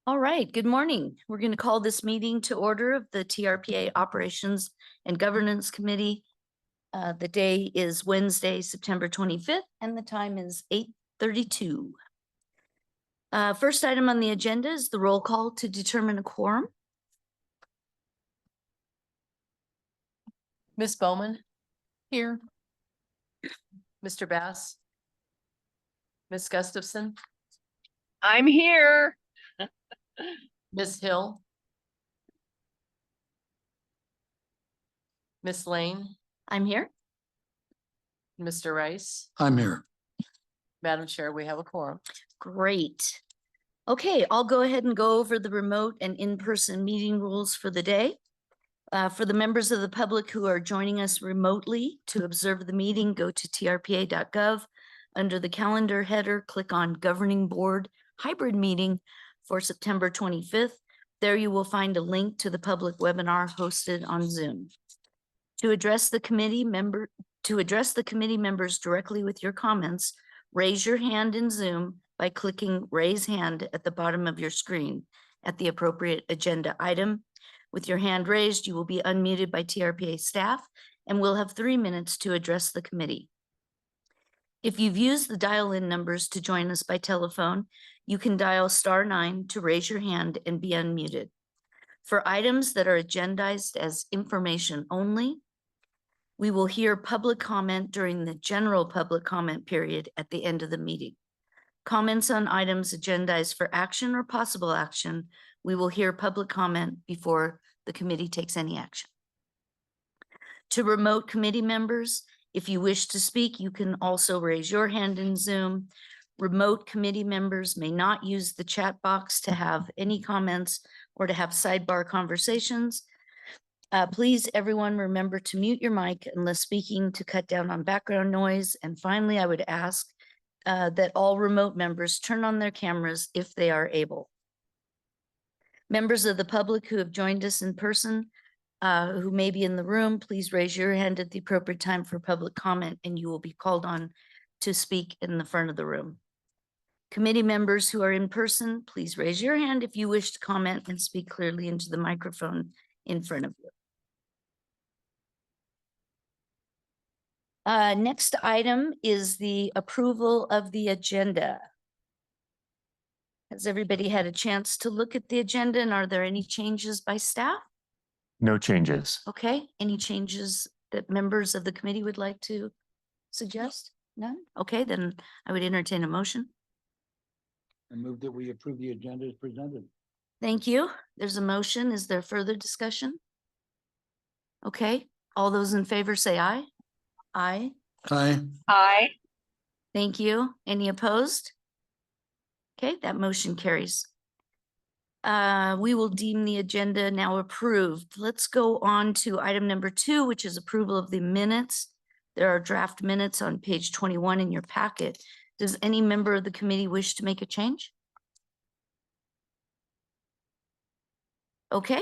All right, good morning. We're going to call this meeting to order of the TRPA Operations and Governance Committee. The day is Wednesday, September 25th, and the time is 8:32. First item on the agenda is the roll call to determine a quorum. Ms. Bowman? Here. Mr. Bass? Ms. Gustafson? I'm here. Ms. Hill? Ms. Lane? I'm here. Mr. Rice? I'm here. Madam Chair, we have a quorum. Great. Okay, I'll go ahead and go over the remote and in-person meeting rules for the day. For the members of the public who are joining us remotely to observe the meeting, go to trpa.gov. Under the calendar header, click on Governing Board Hybrid Meeting for September 25th. There you will find a link to the public webinar hosted on Zoom. To address the committee members directly with your comments, raise your hand in Zoom by clicking Raise Hand at the bottom of your screen at the appropriate agenda item. With your hand raised, you will be unmuted by TRPA staff and will have 3 minutes to address the committee. If you've used the dial-in numbers to join us by telephone, you can dial *9 to raise your hand and be unmuted. For items that are agendized as information only, we will hear public comment during the general public comment period at the end of the meeting. Comments on items agendized for action or possible action, we will hear public comment before the committee takes any action. To remote committee members, if you wish to speak, you can also raise your hand in Zoom. Remote committee members may not use the chat box to have any comments or to have sidebar conversations. Please, everyone, remember to mute your mic unless speaking to cut down on background noise. And finally, I would ask that all remote members turn on their cameras if they are able. Members of the public who have joined us in person, who may be in the room, please raise your hand at the appropriate time for public comment and you will be called on to speak in the front of the room. Committee members who are in person, please raise your hand if you wish to comment and speak clearly into the microphone in front of you. Next item is the approval of the agenda. Has everybody had a chance to look at the agenda and are there any changes by staff? No changes. Okay, any changes that members of the committee would like to suggest? None? Okay, then I would entertain a motion. I move that we approve the agenda as presented. Thank you. There's a motion. Is there further discussion? Okay, all those in favor say aye. Aye. Aye. Aye. Thank you. Any opposed? Okay, that motion carries. We will deem the agenda now approved. Let's go on to item number 2, which is approval of the minutes. There are draft minutes on page 21 in your packet. Does any member of the committee wish to make a change? Okay,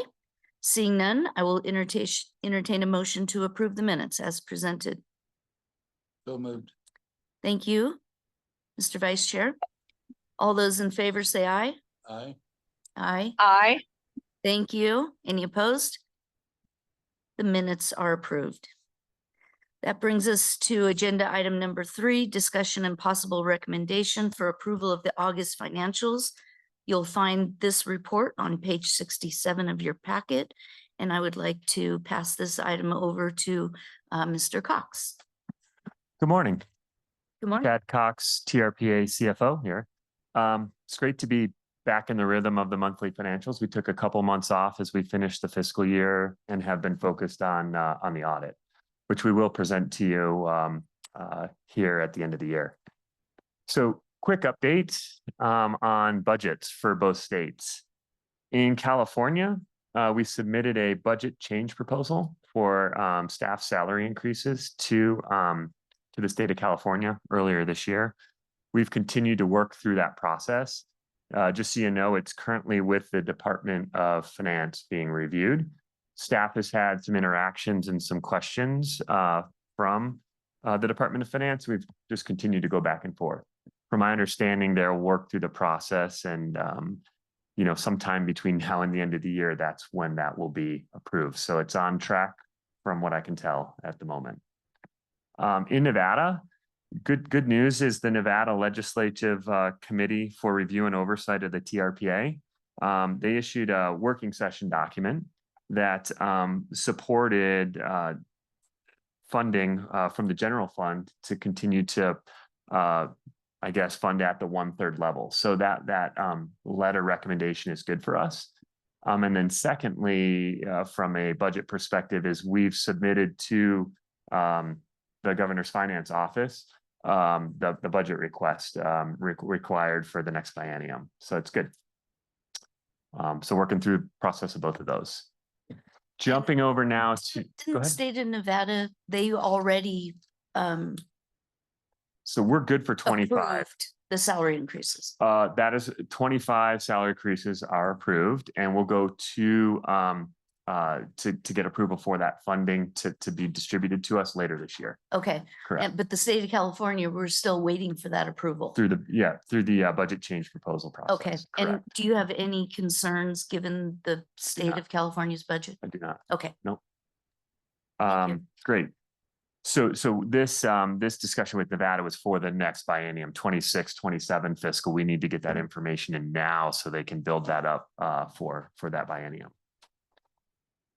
seeing none, I will entertain a motion to approve the minutes as presented. So moved. Thank you, Mr. Vice Chair. All those in favor say aye. Aye. Aye. Aye. Thank you. Any opposed? The minutes are approved. That brings us to agenda item number 3, discussion and possible recommendation for approval of the August financials. You'll find this report on page 67 of your packet, and I would like to pass this item over to Mr. Cox. Good morning. Good morning. Chad Cox, TRPA CFO here. It's great to be back in the rhythm of the monthly financials. We took a couple months off as we finished the fiscal year and have been focused on the audit, which we will present to you here at the end of the year. So quick update on budgets for both states. In California, we submitted a budget change proposal for staff salary increases to the state of California earlier this year. We've continued to work through that process. Just so you know, it's currently with the Department of Finance being reviewed. Staff has had some interactions and some questions from the Department of Finance. We've just continued to go back and forth. From my understanding, they'll work through the process and sometime between now and the end of the year, that's when that will be approved. So it's on track from what I can tell at the moment. In Nevada, good news is the Nevada Legislative Committee for Review and Oversight of the TRPA. They issued a working session document that supported funding from the general fund to continue to, I guess, fund at the 1/3 level. So that letter recommendation is good for us. And then secondly, from a budget perspective, is we've submitted to the governor's finance office the budget request required for the next biennium. So it's good. So working through the process of both of those. Jumping over now to, go Didn't the ahead. state of Nevada, they already So we're good for 25. approved the salary increases? That is 25 salary increases are approved, and we'll go to get approval for that funding to be distributed to us later this year. Okay, Correct. but the state of California, we're still waiting for that approval. Through the budget change proposal process. Okay, and Correct. do you have any concerns given the state not. of California's budget? I do not. Okay, you. Great. So this discussion with Nevada was for the next biennium, 26-27 fiscal. We need to get that information in now so they can build that up for that biennium.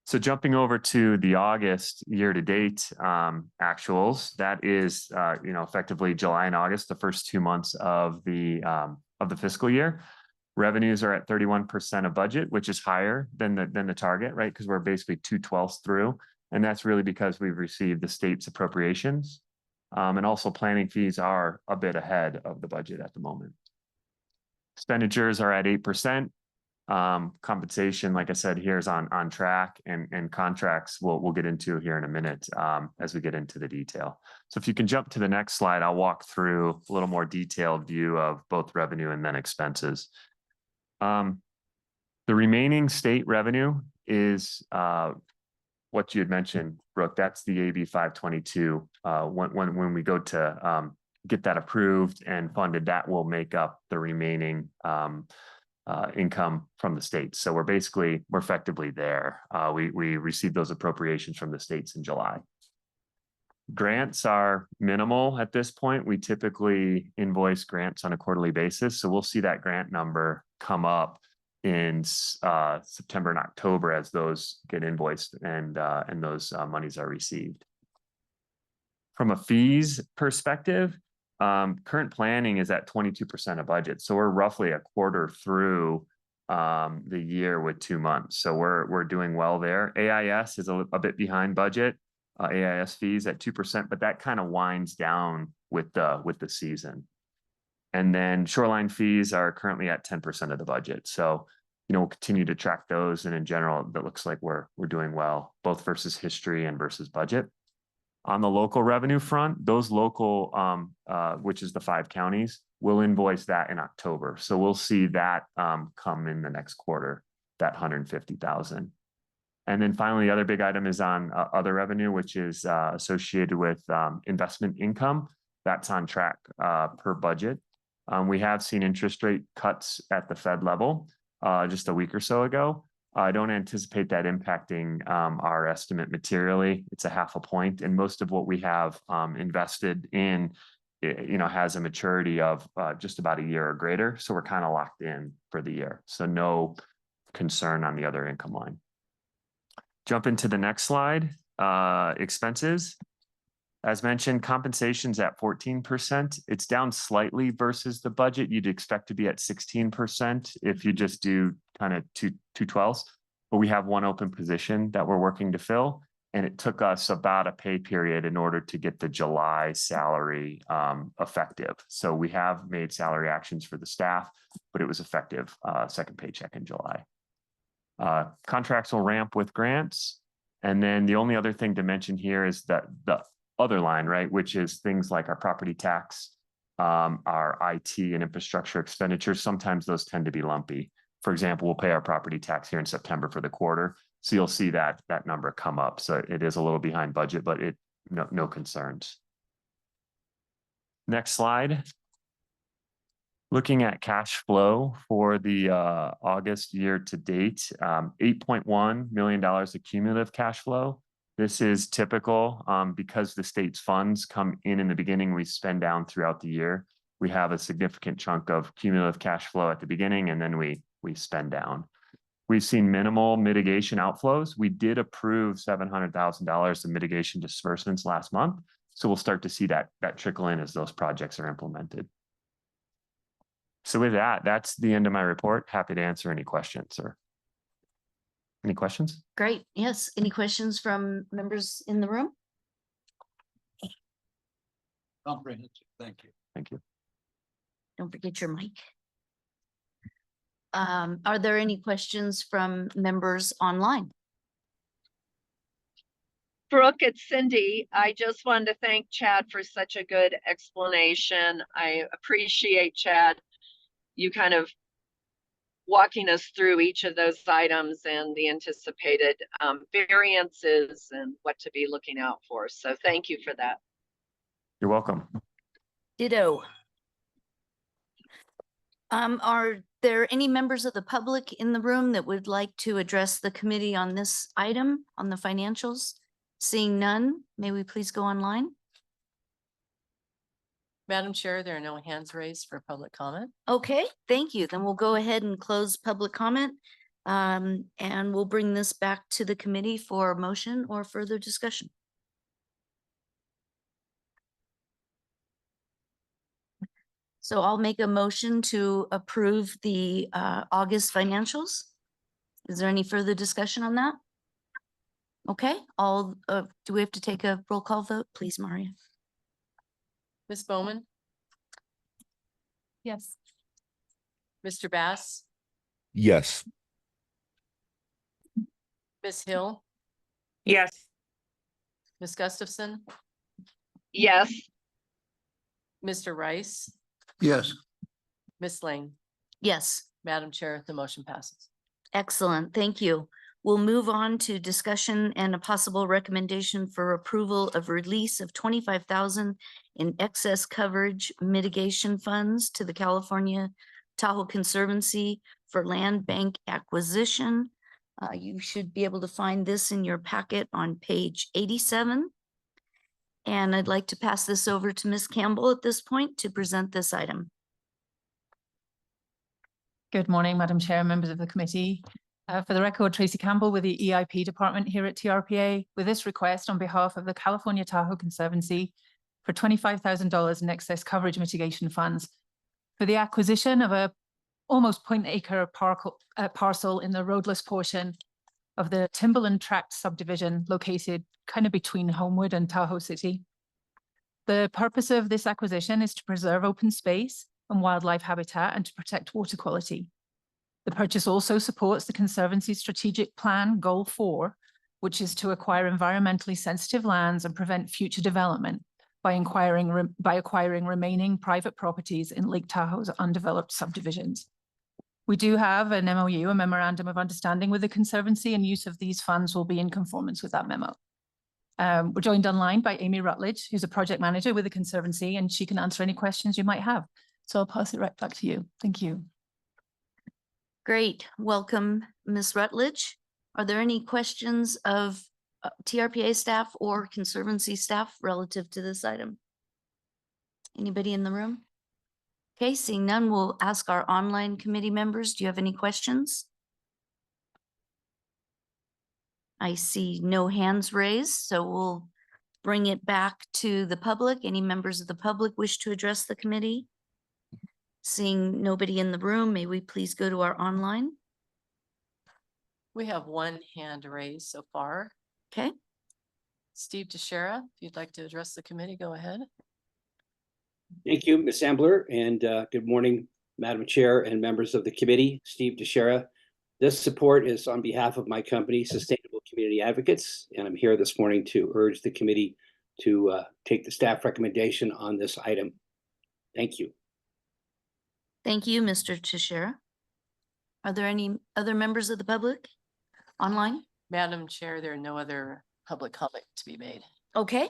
So jumping over to the August year-to-date actuals, that is effectively July and August, the first 2 months of the fiscal year. Revenues are at 31% of budget, which is higher than the target, right? Because we're basically 2/12 through. And that's really because we've received the state's appropriations. And also planning fees are a bit ahead of the budget at the moment. Expenditures are at 8%. Compensation, like I said, here is on track, and contracts we'll get into here in a minute as we get into the detail. So if you can jump to the next slide, I'll walk through a little more detailed view of both revenue and then expenses. The remaining state revenue is what you had mentioned, Brooke. That's the AB 522. When we go to get that approved and funded, that will make up the remaining income from the states. So we're effectively there. We received those appropriations from the states in July. Grants are minimal at this point. We typically invoice grants on a quarterly basis. So we'll see that grant number come up in September and October as those get invoiced and those monies are received. From a fees perspective, current planning is at 22% of budget. So we're roughly a quarter through the year with 2 months. So we're doing well there. AIS is a bit behind budget. AIS fees at 2%, but that kind of winds down with the season. And then shoreline fees are currently at 10% of the budget. So, we'll continue to track those. And in general, that looks like we're doing well, both versus history and versus budget. On the local revenue front, those local, which is the 5 counties, we'll invoice that in October. So we'll see that come in the next quarter, that 150,000. And then finally, the other big item is on other revenue, which is associated with investment income. That's on track per budget. We have seen interest rate cuts at the Fed level just a week or so ago. I don't anticipate that impacting our estimate materially. It's a 0.5 point, and most of what we have invested in, has a maturity of just about a year or greater. So we're kind of locked in for the year. So no concern on the other income line. Jump into the next slide. Expenses. As mentioned, compensation's at 14%. It's down slightly versus the budget. You'd expect to be at 16% if you just do kind of 2/12. But we have one open position that we're working to fill. And it took us about a pay period in order to get the July salary effective. So we have made salary actions for the staff, but it was effective second paycheck in July. Contracts will ramp with grants. And then the only other thing to mention here is that the other line, right, which is things like our property tax, our IT and infrastructure expenditures. Sometimes those tend to be lumpy. For example, we'll pay our property tax here in September for the quarter. So you'll see that number come up. So it is a little behind budget, but no concerns. Next slide. Looking at cash flow for the August year to date, $8.1 million of cumulative cash flow. This is typical because the state's funds come in the beginning, we spend down throughout the year. We have a significant chunk of cumulative cash flow at the beginning, and then we spend down. We've seen minimal mitigation outflows. We did approve $700,000 of mitigation disbursements last month. So we'll start to see that trickle in as those projects are implemented. So with that, that's the end of my report. Happy to answer any questions or any questions? Great. Yes. Any questions from members in the room? Comprehensive, thank you. Thank you. Don't forget your mic. Are there any questions from members online? Brooke, it's Cindy. I just wanted to thank Chad for such a good explanation. I appreciate, Chad, you kind of walking us through each of those items and the anticipated variances and what to be looking out for. So thank you for that. You're welcome. Ditto. Are there any members of the public in the room that would like to address the committee on this item on the financials? Seeing none, may we please go online? Madam Chair, there are no hands raised for public comment. Okay, thank you. Then we'll go ahead and close public comment. And we'll bring this back to the committee for motion or further discussion. So I'll make a motion to approve the August financials. Is there any further discussion on that? Okay, do we have to take a roll call vote? Please, Maria. Ms. Bowman, Yes. Mr. Bass, Yes. Ms. Hill, Yes. Ms. Gustafson, Yes, Mr. Rice, Yes. Ms. Lane. Yes. Madam Chair, the motion passes. Excellent, thank you. We'll move on to discussion and a possible recommendation for approval of release of 25,000 in excess coverage mitigation funds to the California Tahoe Conservancy for land bank acquisition. You should be able to find this in your packet on page 87. And I'd like to pass this over to Ms. Campbell at this point to present this item. Good morning, Madam Chair, members of the committee. For the record, Tracy Campbell with the EIP department here at TRPA with this request on behalf of the California Tahoe Conservancy for $25,000 in excess coverage mitigation funds for the acquisition of a almost 0.8 acre parcel in the roadless portion of the Timberland Tract subdivision located kind of between Homewood and Tahoe City. The purpose of this acquisition is to preserve open space and wildlife habitat and to protect water quality. The purchase also supports the Conservancy's strategic plan Goal 4, which is to acquire environmentally sensitive lands and prevent future development by acquiring remaining private properties in Lake Tahoe's undeveloped subdivisions. We do have an MOU, a memorandum of understanding with the Conservancy, and use of these funds will be in conformance with that memo. We're joined online by Amy Rutledge, who's a project manager with the Conservancy, and she can answer any questions you might have. So I'll pass it right back to you. Thank you. Great, welcome, Ms. Rutledge. Are there any questions of TRPA staff or Conservancy staff relative to this item? Anybody in the room? Okay, seeing none, we'll ask our online committee members. Do you have any questions? I see no hands raised, so we'll bring it back to the public. Any members of the public wish to address the committee? Seeing nobody in the room, may we please go to our online? We have one hand raised so far. Okay, Steve DeShera, if you'd like to address the committee, go ahead. Thank you, Ms. Ambler, and good morning, Madam Chair and members of the committee. Steve DeShera. This support is on behalf of my company, Sustainable Community Advocates, and I'm here this morning to urge the committee to take the staff recommendation on this item. Thank you. thank you, Mr. Teixeira. Are there any other members of the public online? Madam Chair, there are no other public comment to be made. Okay,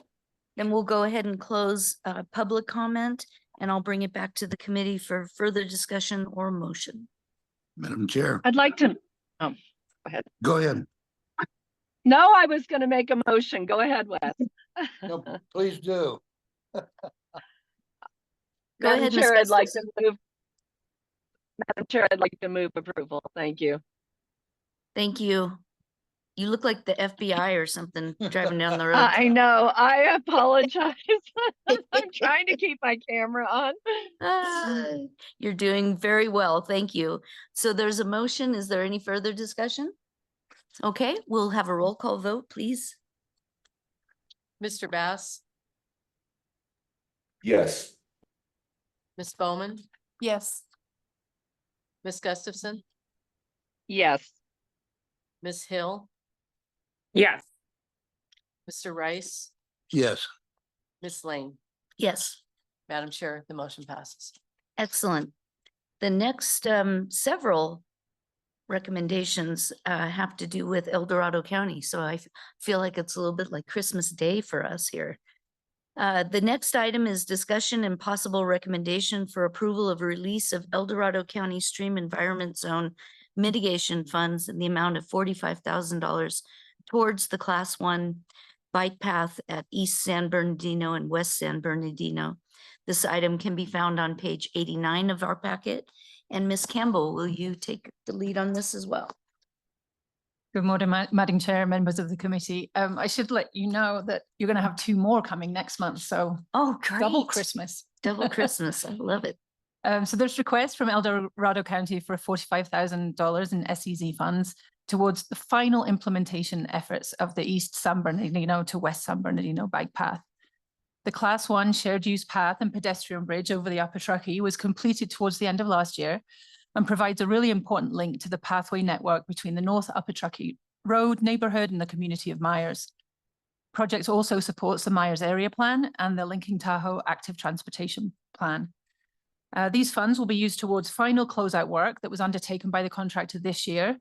then we'll go ahead and close public comment and I'll bring it back to the committee for further discussion or motion. Madam Chair, I'd like to, oh, go ahead. go ahead. No, I was going to make a motion. Go ahead, Wes. No, please do. Go Madam ahead, Ms. Chair, I'd like to Gustafson. move. Madam Chair, I'd like to move approval. Thank you. Thank you. You look like the FBI or something driving down the road. I know. I apologize. I'm trying to keep my camera on. Ah, You're doing very well. Thank you. So there's a motion. Is there any further discussion? Okay, we'll have a roll call vote, please. Mr. Bass, Yes. Ms. Bowman, Yes. Ms. Gustafson, Yes. Ms. Hill, Yes. Mr. Rice, Yes. Ms. Lane. Yes, Madam Chair, the motion passes. excellent. The next several recommendations have to do with El Dorado County. So I feel like it's a little bit like Christmas Day for us here. The next item is discussion and possible recommendation for approval of release of El Dorado County Stream Environment Zone mitigation funds in the amount of $45,000 towards the Class 1 bike path at East San Bernardino and West San Bernardino. This item can be found on page 89 of our packet. And Ms. Campbell, will you take the lead on this as well? Good morning, Madam Chair, members of the committee. I should let you know that you're going to have 2 more coming next month, so Oh, great. double Christmas. Double Christmas. I love it. So there's requests from El Dorado County for $45,000 in SEZ funds towards the final implementation efforts of the East San Bernardino to West San Bernardino bike path. The Class 1 shared use path and pedestrian bridge over the Upper Truckee was completed towards the end of last year and provides a really important link to the pathway network between the North Upper Truckee Road neighborhood and the community of Myers. Project also supports the Myers Area Plan and the Linking Tahoe Active Transportation Plan. These funds will be used towards final closeout work that was undertaken by the contractor this year,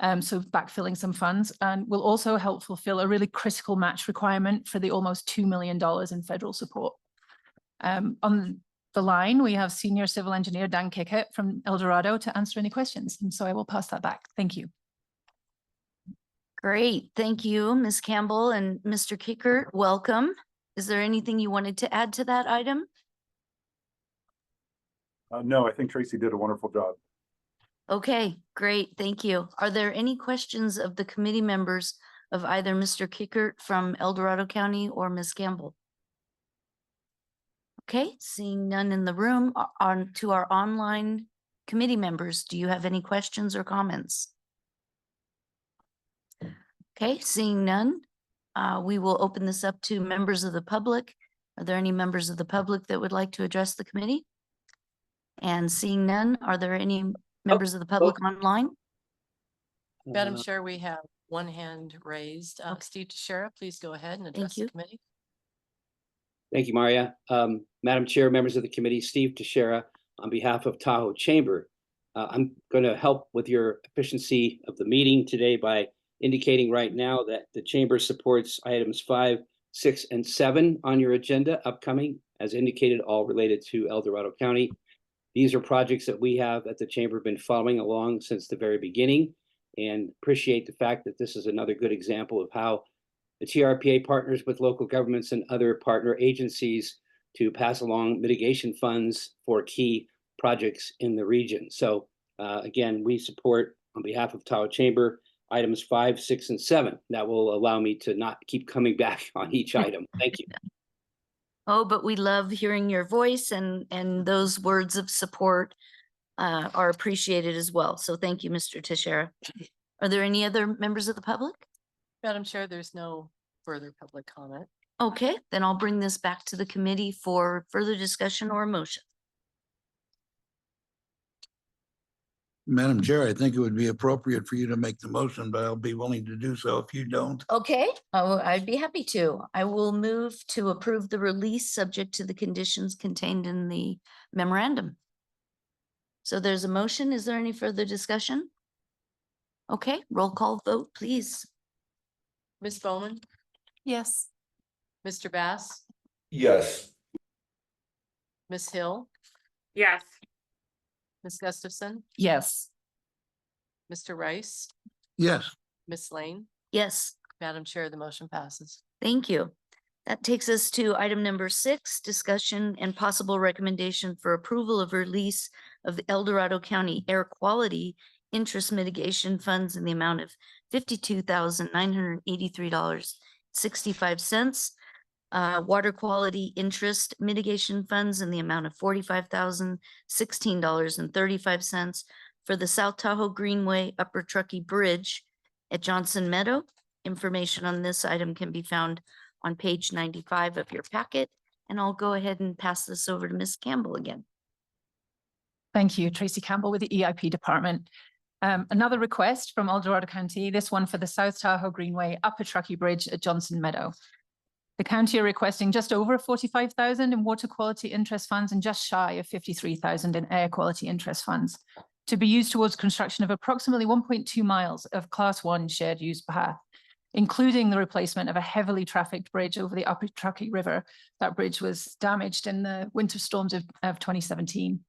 so backfilling some funds, and will also help fulfill a really critical match requirement for the almost $2 million in federal support. On the line, we have Senior Civil Engineer Dan Kickett from El Dorado to answer any questions, and so I will pass that back. Thank you. Great. Thank you, Ms. Campbell and Mr. Kicker. Welcome. Is there anything you wanted to add to that item? No, I think Tracy did a wonderful job. Okay, great. Thank you. Are there any questions of the committee members of either Mr. Kicker from El Dorado County or Ms. Campbell? Okay, seeing none in the room, on to our online committee members, do you have any questions or comments? Okay, seeing none, we will open this up to members of the public. Are there any members of the public that would like to address the committee? And seeing none, are there any members of the public online? Madam Uh, Chair, we have one hand raised. Steve DeShera, please go ahead and address the you. committee. Thank you, Maria. Madam Chair, members of the committee, Steve Teixeira, on behalf of Tahoe Chamber. I'm going to help with your efficiency of the meeting today by indicating right now that the Chamber supports items 5, 6, and 7 on your agenda upcoming, as indicated, all related to El Dorado County. These are projects that we have at the Chamber been following along since the very beginning, and appreciate the fact that this is another good example of how the TRPA partners with local governments and other partner agencies to pass along mitigation funds for key projects in the region. So again, we support on behalf of Tahoe Chamber items 5, 6, and 7. That will allow me to not keep coming back on each item. Thank you. Oh, but we love hearing your voice and those words of support are appreciated as well. So thank you, Mr. Teixeira. Are there any other members of the public? Madam Chair, there's no further public comment. Okay, then I'll bring this back to the committee for further discussion or motion. Madam Chair, I think it would be appropriate for you to make the motion, but I'll be willing to do so if you don't. Okay, oh, I'd be happy to. I will move to approve the release subject to the conditions contained in the memorandum. So there's a motion. Is there any further discussion? Okay, roll call vote, please. Ms. Bowman, Yes. Mr. Bass, Yes. Ms. Hill, Yes. Ms. Gustafson, Yes. Mr. Rice, Yes, Ms. Lane. Yes. Madam Chair, the motion passes. Thank you. That takes us to item number 6, discussion and possible recommendation for approval of release of the El Dorado County Air Quality Interest Mitigation Funds in the amount of $52,983.65. Water Quality Interest Mitigation Funds in the amount of $45,016.35 for the South Tahoe Greenway Upper Truckee Bridge at Johnson Meadow. Information on this item can be found on page 95 of your packet, and I'll go ahead and pass this over to Ms. Campbell again. Thank you, Tracy Campbell with the EIP department. Another request from El Dorado County, this one for the South Tahoe Greenway Upper Truckee Bridge at Johnson Meadow. The county are requesting just over 45,000 in water quality interest funds and just shy of 53,000 in air quality interest funds to be used towards construction of approximately 1.2 miles of Class 1 shared use path, including the replacement of a heavily trafficked bridge over the Upper Truckee River. That bridge was damaged in the winter storms of 2017.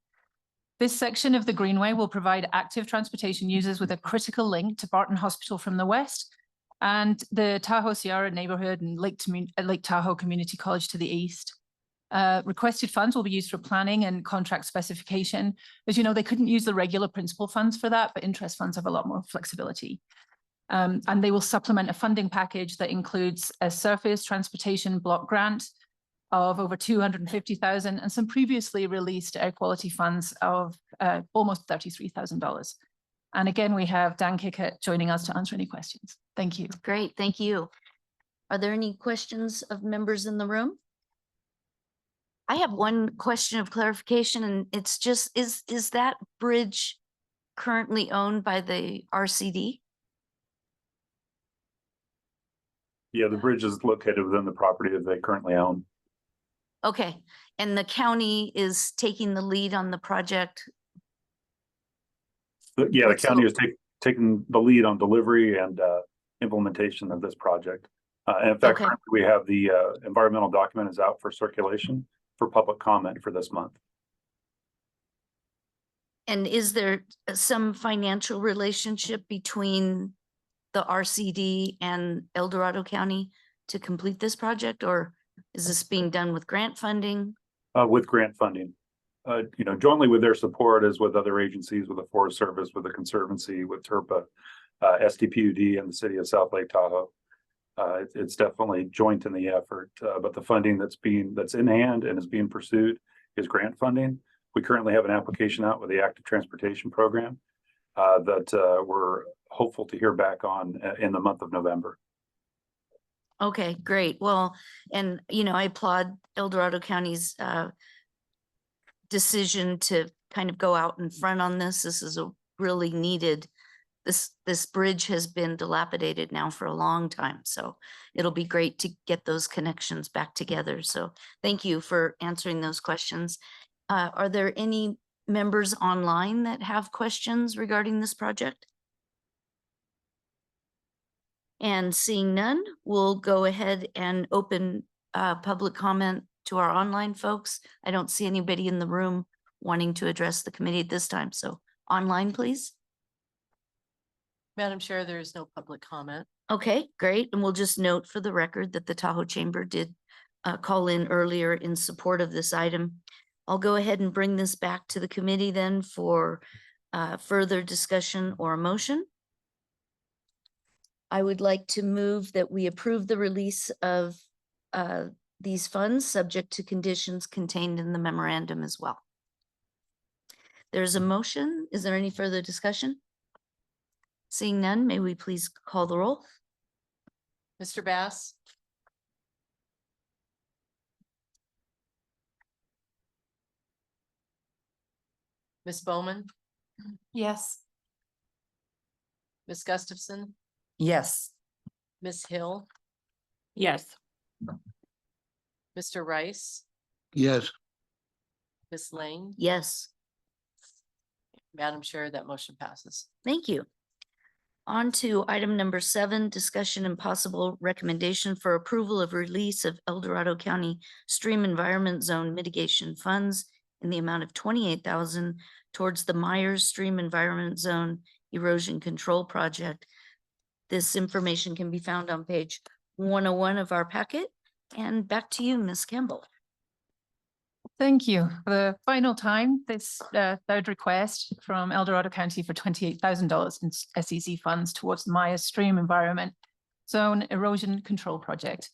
This section of the Greenway will provide active transportation users with a critical link to Barton Hospital from the west and the Tahoe Sierra neighborhood and Lake Tahoe Community College to the east. Requested funds will be used for planning and contract specification. As you know, they couldn't use the regular principal funds for that, but interest funds have a lot more flexibility. And they will supplement a funding package that includes a surface transportation block grant of over 250,000 and some previously released air quality funds of almost $33,000. And again, we have Dan Kickett joining us to answer any questions. Thank you. Great, thank you. Are there any questions of members in the room? I have one question of clarification, and it's just, is that bridge currently owned by the RCD? Yeah, the bridge is located within the property that they currently own. Okay, and the county is taking the lead on the project? But yeah, the What's county the- is taking the lead on delivery and implementation of this project. And in fact, Okay. currently we have the environmental document is out for circulation for public comment for this month. And is there some financial relationship between the RCD and El Dorado County to complete this project, or is this being done with grant funding? With grant funding. Jointly with their support as with other agencies, with the Forest Service, with the Conservancy, with TRPA, SDPUD, and the city of South Lake Tahoe. It's definitely joint in the effort, but the funding that's in hand and is being pursued is grant funding. We currently have an application out with the Active Transportation Program that we're hopeful to hear back on in the month of November. Okay, great. Well, and I applaud El Dorado County's decision to kind of go out in front on this. This is a really needed, this bridge has been dilapidated now for a long time. So it'll be great to get those connections back together. So thank you for answering those questions. Are there any members online that have questions regarding this project? And seeing none, we'll go ahead and open public comment to our online folks. I don't see anybody in the room wanting to address the committee at this time. So online, please. Madam Chair, there is no public comment. Okay, great. And we'll just note for the record that the Tahoe Chamber did call in earlier in support of this item. I'll go ahead and bring this back to the committee then for further discussion or motion. I would like to move that we approve the release of these funds subject to conditions contained in the memorandum as well. There's a motion. Is there any further discussion? Seeing none, may we please call the roll? Mr. Bass? Ms. Bowman? Yes. Ms. Gustafson? Yes. Ms. Hill? Yes. Mr. Rice? yes, Ms. Lane? Yes, Madam Chair, that motion passes. thank you. On to item number 7, discussion and possible recommendation for approval of release of El Dorado County Stream Environment Zone Mitigation Funds in the amount of $28,000 towards the Myers Stream Environment Zone Erosion Control Project. This information can be found on page 101 of our packet. And back to you, Ms. Campbell. Thank you. For the final time, this third request from El Dorado County for $28,000 in SEC funds towards the Myers Stream Environment Zone Erosion Control Project.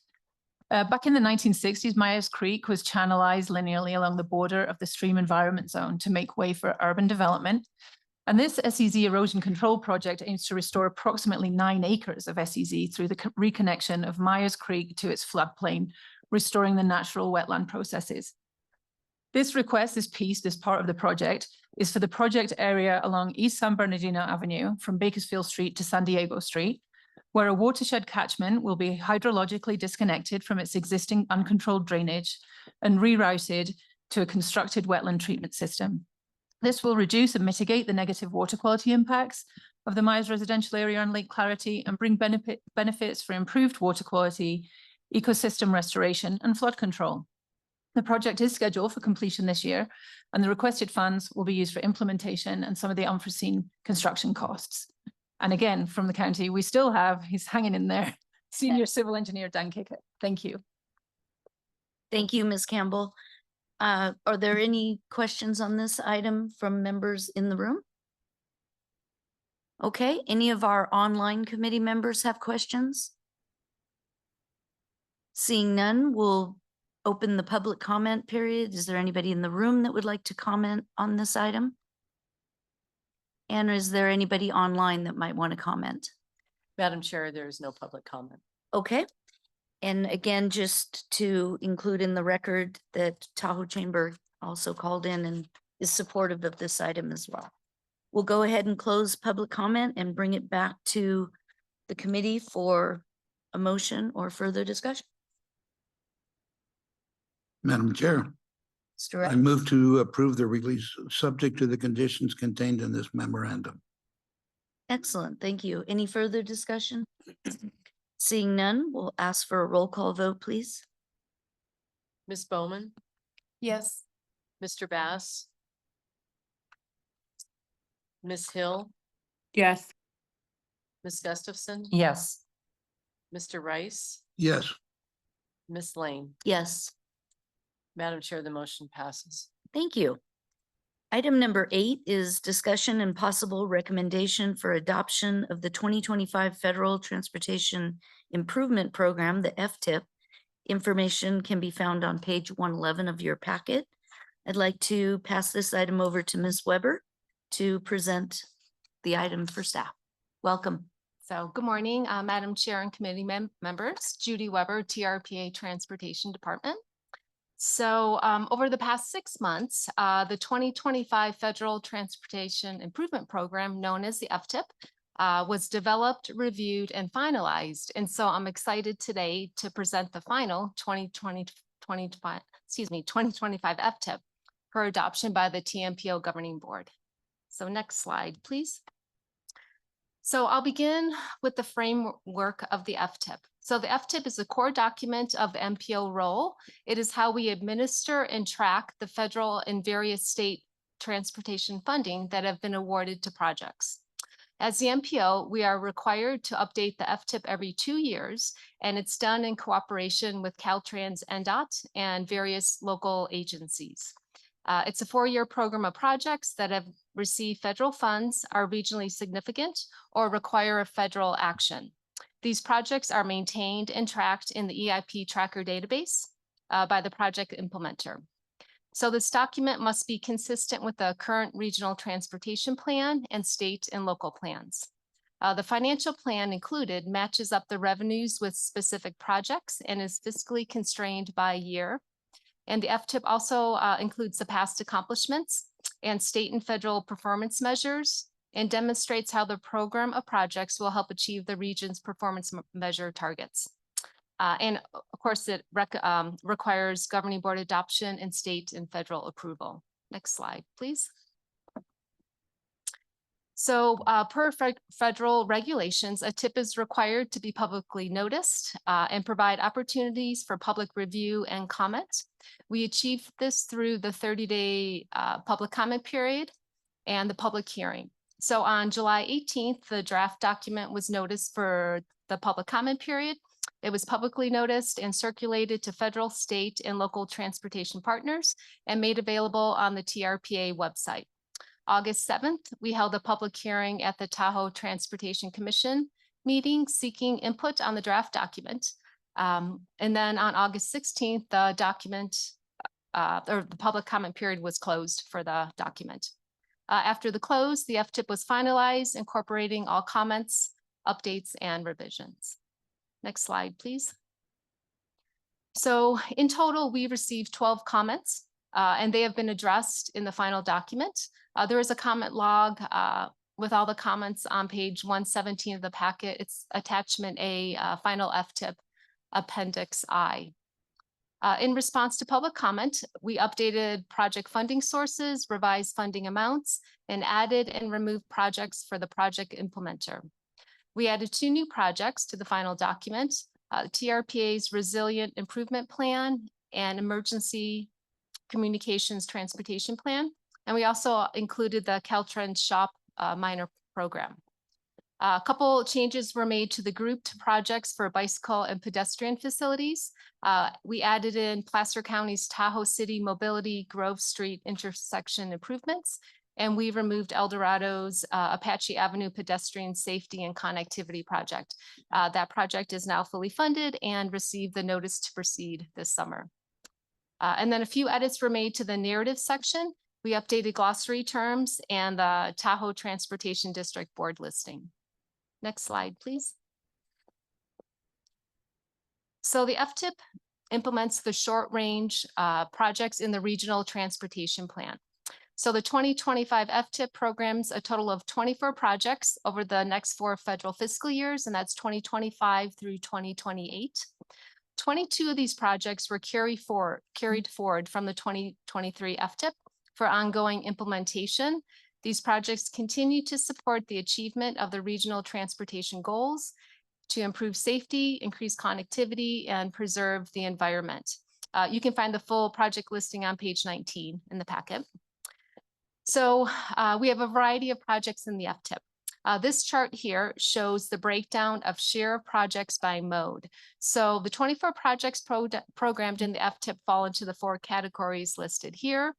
Back in the 1960s, Myers Creek was channelized linearly along the border of the stream environment zone to make way for urban development. And this SEZ erosion control project aims to restore approximately 9 acres of SEZ through the reconnection of Myers Creek to its floodplain, restoring the natural wetland processes. This request, this part of the project, is for the project area along East San Bernardino Avenue from Bakersfield Street to San Diego Street, where a watershed catchment will be hydrologically disconnected from its existing uncontrolled drainage and rerouted to a constructed wetland treatment system. This will reduce and mitigate the negative water quality impacts of the Myers residential area on Lake Clarity and bring benefits for improved water quality, ecosystem restoration, and flood control. The project is scheduled for completion this year, and the requested funds will be used for implementation and some of the unforeseen construction costs. And again, from the county, we still have, he's hanging in there, Senior Civil Engineer Dan Kickett. Thank you. Thank you, Ms. Campbell. Are there any questions on this item from members in the room? Okay, any of our online committee members have questions? Seeing none, we'll open the public comment period. Is there anybody in the room that would like to comment on this item? And is there anybody online that might want to comment? Madam Chair, there is no public comment. Okay. And again, just to include in the record that Tahoe Chamber also called in and is supportive of this item as well. We'll go ahead and close public comment and bring it back to the committee for a motion or further discussion. Madam Chair, Mr. I move to approve the release subject to the conditions contained in this memorandum. Excellent, thank you. Any further discussion? Seeing none, we'll ask for a roll call vote, please. Ms. Bowman, Yes. Mr. Bass, Ms. Hill, Yes. Ms. Gustafson, Yes. Mr. Rice, Yes, Ms. Lane. Yes. Madam Chair, the motion passes. Thank you. Item number 8 is discussion and possible recommendation for adoption of the 2025 Federal Transportation Improvement Program, the FTIP. Information can be found on page 111 of your packet. I'd like to pass this item over to Ms. Weber to present the item for staff. Welcome. So good morning, Madam Chair and committee members, Judy Weber, TRPA Transportation Department. So over the past 6 months, the 2025 Federal Transportation Improvement Program, known as the FTIP, was developed, reviewed, and finalized. And so I'm excited today to present the final 2025 FTIP for adoption by the TMPO Governing Board. So next slide, please. So I'll begin with the framework of the FTIP. So the FTIP is the core document of the MPO role. It is how we administer and track the federal and various state transportation funding that have been awarded to projects. As the MPO, we are required to update the FTIP every 2 years, and it's done in cooperation with Caltrans NDOT and various local agencies. It's a 4-year program of projects that have received federal funds, are regionally significant, or require a federal action. These projects are maintained and tracked in the EIP tracker database by the project implementer. So this document must be consistent with the current regional transportation plan and state and local plans. The financial plan included matches up the revenues with specific projects and is fiscally constrained by year. And the FTIP also includes the past accomplishments and state and federal performance measures and demonstrates how the program of projects will help achieve the region's performance measure targets. And of course, it requires governing board adoption and state and federal approval. Next slide, please. So per federal regulations, a tip is required to be publicly noticed and provide opportunities for public review and comment. We achieved this through the 30-day public comment period and the public hearing. So on July 18th, the draft document was noticed for the public comment period. It was publicly noticed and circulated to federal, state, and local transportation partners and made available on the TRPA website. August 7th, we held a public hearing at the Tahoe Transportation Commission meeting seeking input on the draft document. And then on August 16th, the document or the public comment period was closed for the document. After the close, the FTIP was finalized, incorporating all comments, updates, and revisions. Next slide, please. So in total, we received 12 comments and they have been addressed in the final document. There is a comment log with all the comments on page 117 of the packet. It's attachment A, final FTIP, appendix I. In response to public comment, we updated project funding sources, revised funding amounts, and added and removed projects for the project implementer. We added 2 new projects to the final document, TRPA's Resilient Improvement Plan and Emergency Communications Transportation Plan. And we also included the Caltrans Shop minor program. A couple changes were made to the grouped projects for bicycle and pedestrian facilities. We added in Placer County's Tahoe City Mobility Grove Street intersection improvements, and we removed El Dorado's Apache Avenue pedestrian safety and connectivity project. That project is now fully funded and received the notice to proceed this summer. And then a few edits were made to the narrative section. We updated glossary terms and the Tahoe Transportation District Board listing. Next slide, please. So the FTIP implements the short-range projects in the Regional Transportation Plan. So the 2025 FTIP programs a total of 24 projects over the next 4 federal fiscal years, and that's 2025 through 2028. 22 of these projects were carried forward from the 2023 FTIP for ongoing implementation. These projects continue to support the achievement of the regional transportation goals to improve safety, increase connectivity, and preserve the environment. You can find the full project listing on page 19 in the packet. So we have a variety of projects in the FTIP. This chart here shows the breakdown of share of projects by mode. So the 24 projects programmed in the FTIP fall into the 4 categories listed here.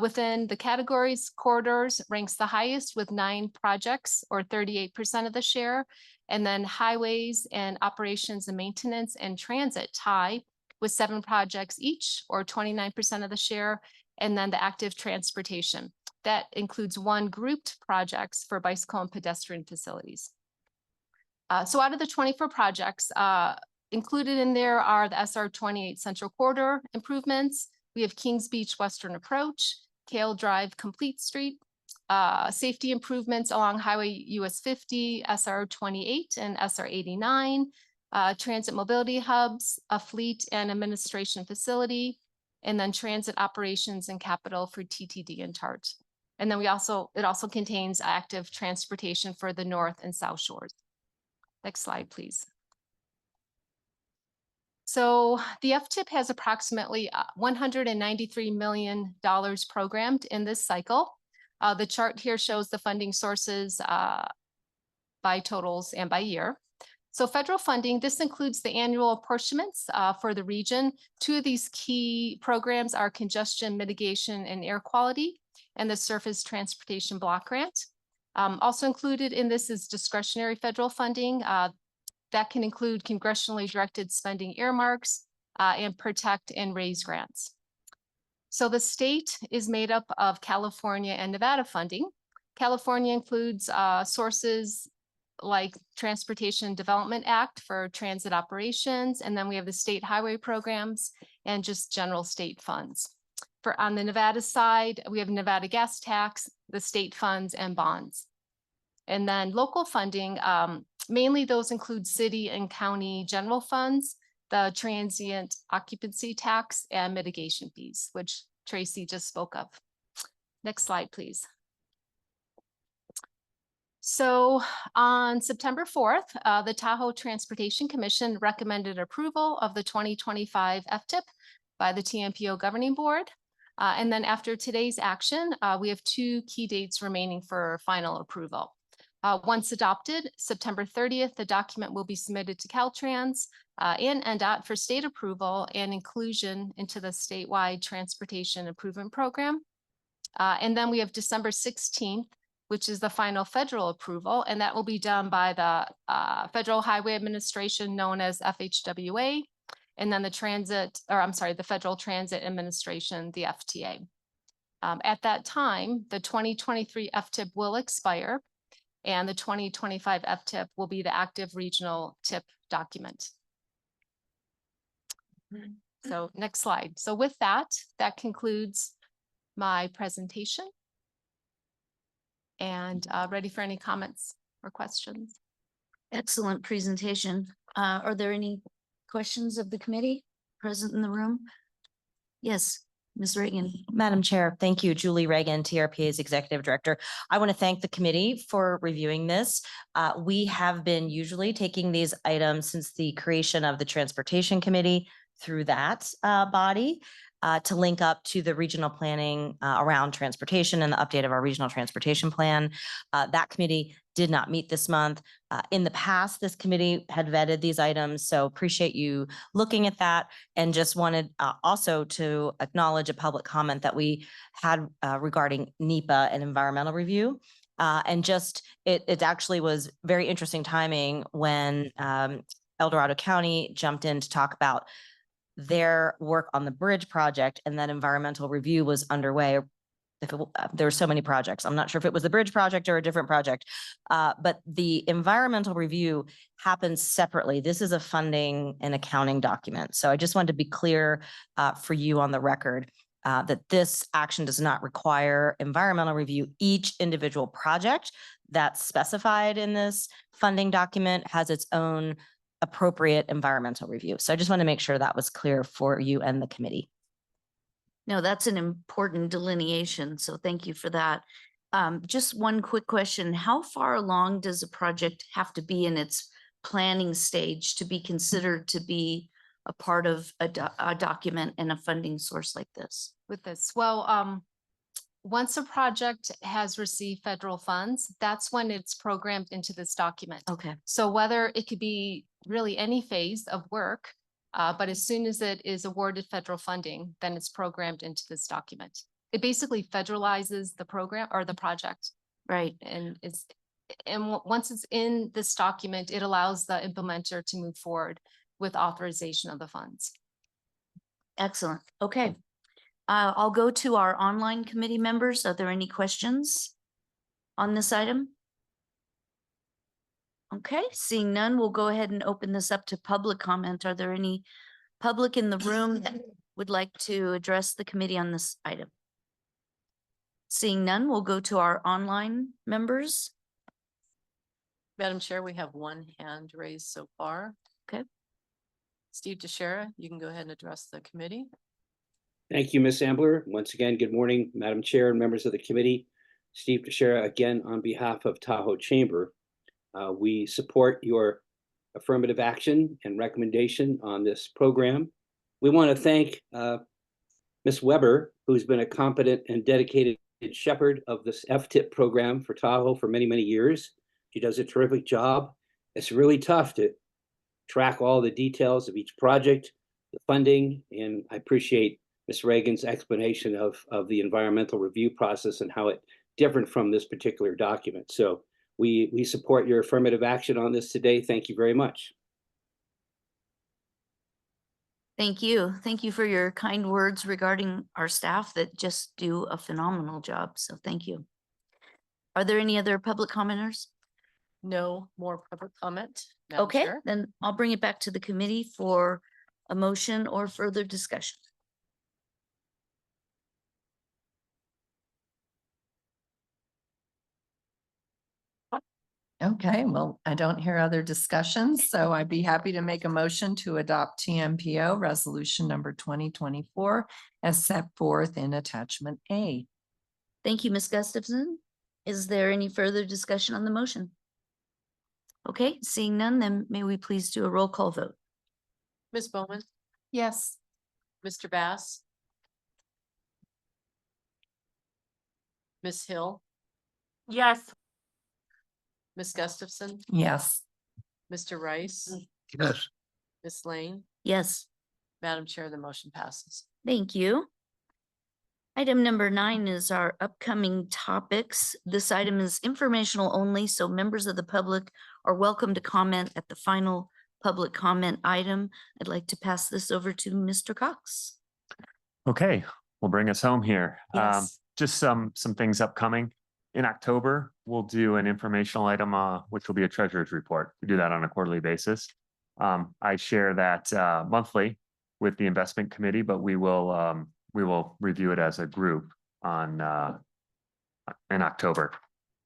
Within the categories, corridors ranks the highest with 9 projects or 38% of the share. And then highways and operations and maintenance and transit tie with 7 projects each or 29% of the share. And then the active transportation. That includes 1 grouped projects for bicycle and pedestrian facilities. So out of the 24 projects, included in there are the SR 28 Central Corridor improvements. We have Kings Beach Western Approach, Kale Drive Complete Street, safety improvements along Highway US 50, SR 28 and SR 89, transit mobility hubs, a fleet and administration facility, and then transit operations and capital for TTD and TART. And then it also contains active transportation for the North and South Shores. Next slide, please. So the FTIP has approximately $193 million programmed in this cycle. The chart here shows the funding sources by totals and by year. So federal funding, this includes the annual apportionments for the region. 2 of these key programs are congestion mitigation and air quality and the surface transportation block grant. Also included in this is discretionary federal funding. That can include congressionally directed spending earmarks and protect and raise grants. So the state is made up of California and Nevada funding. California includes sources like Transportation Development Act for transit operations, and then we have the state highway programs and just general state funds. On the Nevada side, we have Nevada gas tax, the state funds and bonds. And then local funding, mainly those include city and county general funds, the transient occupancy tax and mitigation fees, which Tracy just spoke of. Next slide, please. So on September 4th, the Tahoe Transportation Commission recommended approval of the 2025 FTIP by the TMPO Governing Board. And then after today's action, we have 2 key dates remaining for final approval. Once adopted, September 30th, the document will be submitted to Caltrans and NDOT for state approval and inclusion into the statewide transportation improvement program. And then we have December 16th, which is the final federal approval, and that will be done by the Federal Highway Administration, known as FHWA, and then the Federal Transit Administration, the FTA. At that time, the 2023 FTIP will expire, and the 2025 FTIP will be the active regional TIP document. So next slide. So with that, that concludes my presentation. And ready for any comments or questions. Excellent presentation. Are there any questions of the committee present in the room? Yes, Ms. Reagan. Madam Chair, thank you. Julie Reagan, TRPA's Executive Director. I want to thank the committee for reviewing this. We have been usually taking these items since the creation of the Transportation Committee through that body to link up to the regional planning around transportation and the update of our regional transportation plan. That committee did not meet this month. In the past, this committee had vetted these items, so appreciate you looking at that, and just wanted also to acknowledge a public comment that we had regarding NEPA and environmental review. And just, it actually was very interesting timing when El Dorado County jumped in to talk about their work on the bridge project, and that environmental review was underway. There were so many projects. I'm not sure if it was the bridge project or a different project, but the environmental review happens separately. This is a funding and accounting document. So I just wanted to be clear for you on the record that this action does not require environmental review. Each individual project that's specified in this funding document has its own appropriate environmental review. So I just want to make sure that was clear for you and the committee. No, that's an important delineation, so thank you for that. Just one quick question. How far along does a project have to be in its planning stage to be considered to be a part of a document and a funding source like this? With this, well, once a project has received federal funds, that's when it's programmed into this document. Okay. So whether it could be really any phase of work, but as soon as it is awarded federal funding, then it's programmed into this document. It basically federalizes the program or the project. Right. And once it's in this document, it allows the implementer to move forward with authorization of the funds. Excellent. Okay. I'll go to our online committee members. Are there any questions on this item? Okay, seeing none, we'll go ahead and open this up to public comment. Are there any public in the room that would like to address the committee on this item? Seeing none, we'll go to our online members. Madam Chair, we have 1 hand raised so far. Okay. Steve DeShera, you can go ahead and address the committee. Thank you, Ms. Ambler. Once again, good morning, Madam Chair and members of the committee. Steve DeShera, again, on behalf of Tahoe Chamber. We support your affirmative action and recommendation on this program. We want to thank Ms. Weber, who's been a competent and dedicated shepherd of this FTIP program for Tahoe for many, many years. She does a terrific job. It's really tough to track all the details of each project, the funding, and I appreciate Ms. Reagan's explanation of the environmental review process and how it different from this particular document. So we support your affirmative action on this today. Thank you very much. Thank you. Thank you for your kind words regarding our staff that just do a phenomenal job. So thank you. Are there any other public commenters? No more public comment. Madam Okay, Chair. then I'll bring it back to the committee for a motion or further discussion. Okay, well, I don't hear other discussions, so I'd be happy to make a motion to adopt TMPO resolution number 2024 as set forth in attachment A. Thank you, Ms. Gustafson. Is there any further discussion on the motion? Okay, seeing none, then may we please do a roll call vote? Ms. Bowman, Yes. Mr. Bass, Ms. Hill, Yes. Ms. Gustafson, Yes. Mr. Rice, Yes, Ms. Lane, Yes, Madam Chair, the motion passes. thank you. Item number 9 is our upcoming topics. This item is informational only, so members of the public are welcome to comment at the final public comment item. I'd like to pass this over to Mr. Cox. Okay, we'll bring us home here. Yes. Just some things upcoming. In October, we'll do an informational item, which will be a treasurer's report. We do that on a quarterly basis. I share that monthly with the investment committee, but we will review it as a group on in October.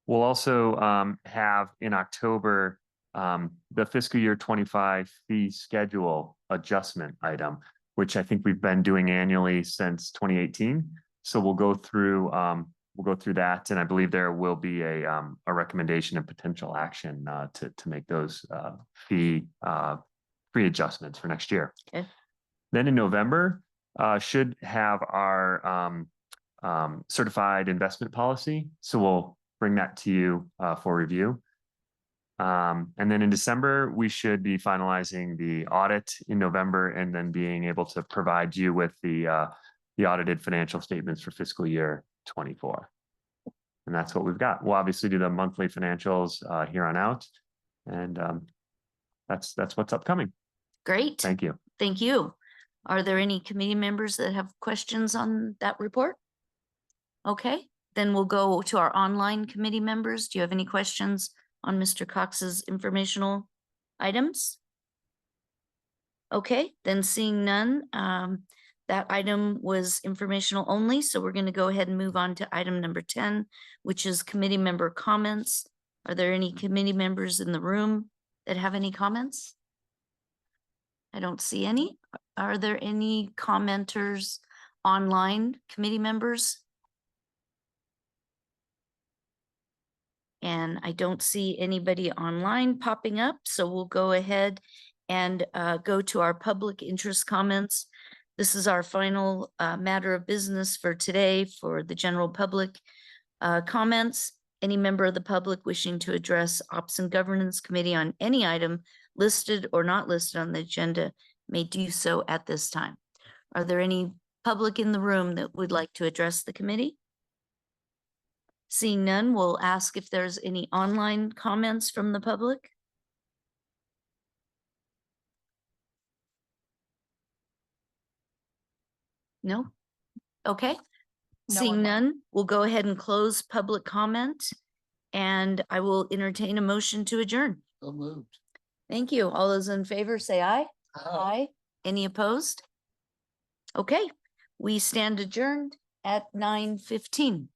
We'll also have in October the fiscal year 25 fee schedule adjustment item, which I think we've been doing annually since 2018. So we'll go through that, and I believe there will be a recommendation and potential action to make those fee adjustments for next year. Okay. Then in November, should have our certified investment policy. So we'll bring that to you for review. And then in December, we should be finalizing the audit in November and then being able to provide you with the audited financial statements for fiscal year 24. And that's what we've got. We'll obviously do the monthly financials here on out. And that's what's upcoming. Great. Thank you. Thank you. Are there any committee members that have questions on that report? Okay, then we'll go to our online committee members. Do you have any questions on Mr. Cox's informational items? Okay, then seeing none, that item was informational only, so we're going to go ahead and move on to item number 10, which is committee member comments. Are there any committee members in the room that have any comments? I don't see any. Are there any commenters online, committee members? And I don't see anybody online popping up, so we'll go ahead and go to our public interest comments. This is our final matter of business for today for the general public comments. Any member of the public wishing to address Ops and Governance Committee on any item listed or not listed on the agenda may do so at this time. Are there any public in the room that would like to address the committee? Seeing none, we'll ask if there's any online comments from the public. No? Okay. Seeing online. none, we'll go ahead and close public comment, and I will entertain a motion to adjourn. so moved. Thank you. All those in favor say aye. Aye. Any opposed? Okay, we stand adjourned at 9:15.